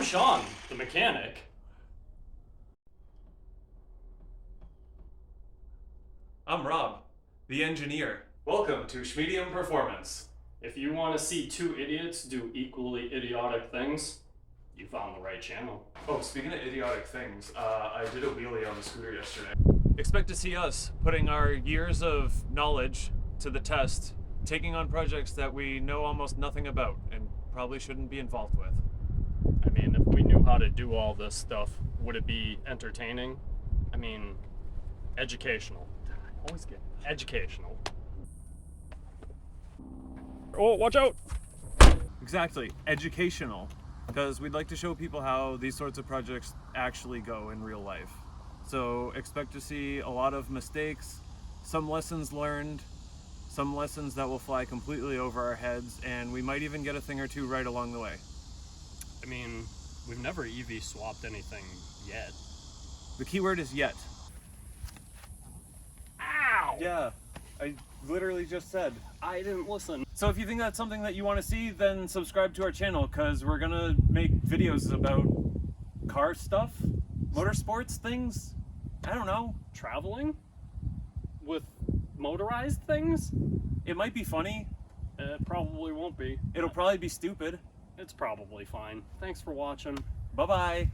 I'm Sean, the mechanic. I'm Rob, the engineer. Welcome to Schmedium Performance. If you want to see two idiots do equally idiotic things, you found the right channel. Oh, speaking of idiotic things, I did a wheelie on the scooter yesterday. Expect to see us putting our years of knowledge to the test, taking on projects that we know almost nothing about and probably shouldn't be involved with. I mean, if we knew how to do all this stuff, would it be entertaining? I mean, educational. I always get educational. Oh, watch out! Exactly, educational. Because we'd like to show people how these sorts of projects actually go in real life. So expect to see a lot of mistakes, some lessons learned, some lessons that will fly completely over our heads, and we might even get a thing or two right along the way. I mean, we've never EV swapped anything yet. The key word is yet. Ow! Yeah, I literally just said. I didn't listen. So if you think that's something that you want to see, then subscribe to our channel, because we're gonna make videos about car stuff, motorsports things, I don't know. Traveling? With motorized things? It might be funny. It probably won't be. It'll probably be stupid. It's probably fine. Thanks for watching. Bye-bye.